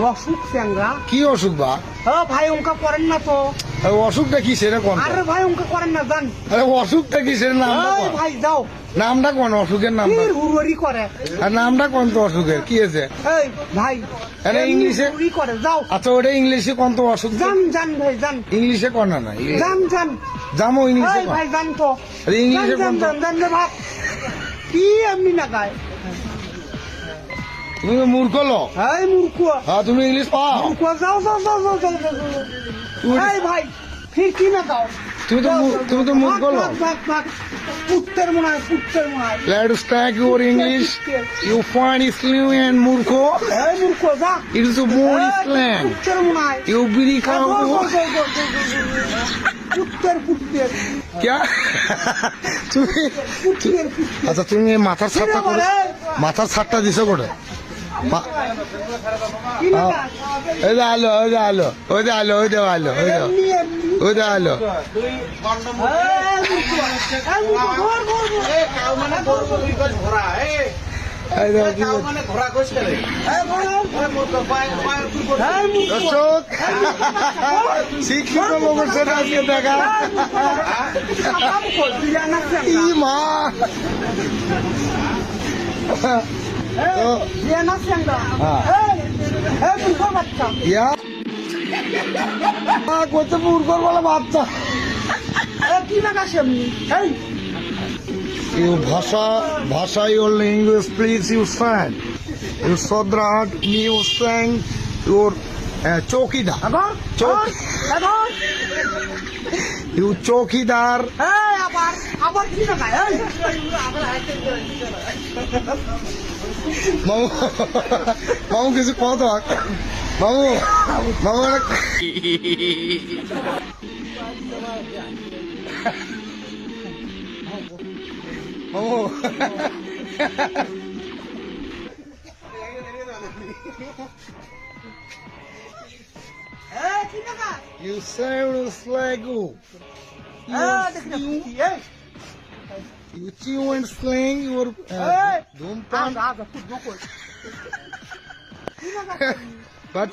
অসুখ চ্যাংরা। কি অসুখ বা? ভাই অঙ্কা করেন না তো। অসুখটা কি সেটা কোন? আরে ভাই অঙ্কা করেন না জান। আরে অসুখটা কি সেটা নামটা কোন? ভাই যাও। নামটা কোন অসুখের নামটা? হুড়ি করে। আর নামটা কোন তো অসুখের কি আছে? এই ভাই আরে ইংলিশে হুড়ি করে যাও। আচ্ছা ওটা ইংলিশে কোন তো অসুখ? জান জান ভাই জান। ইংলিশে কোন না না জান জান। জামো ইংলিশে কোন? ভাই জান তো। আরে ইংলিশে কোন তো? জান জান রে ভাই। কি এমনি না গায়? তুমি তো মূর্খ লোক। এই মূর্খ। হ্যাঁ তুমি ইংলিশ পাও? মূর্খ যাও যাও যাও যাও যাও যাও। এই ভাই ফির কি না দাও? তুমি তো মূর্খ লোক। পুত্তের মনে হয় পুত্তের মনে হয়। Let's take your English. You find Islam and murko. এই মূর্খ যা। It is a more Islam. পুত্তের মনে হয়। You biri যাও, যাও, খাও। যাও, যাও, যাও, যাও। পুত্তের পুত্তের क्या? তুমি পুত্তের পুত্তের। আচ্ছা তুমি মাথার ছাপটা করে মাথার ছাপটা দিছো করে? কি না গায়? ওই যে আলো ওই যে আলো ওই যে আলো ওই যে আলো ওই যে এমনি এমনি। ওই যে আলো এই মূর্খ, ঘর, ঘর, ঘর। এই যে কি বলছে? এই ঘর। এই মূর্খ। দর্শক শিক্ষিত লোকের সাথে আজকে দেখা ই মা ইয়া করতে মূর্খর বলে বাচ্চা ইউ ভাষা your language please you sang you সদরাট ইউ স্যাং ইউর চৌকিদার ইউ চৌকিদার মামু মামু কিছু কত মামু মামু মামু You sound like you chew and slang your dhumpan. But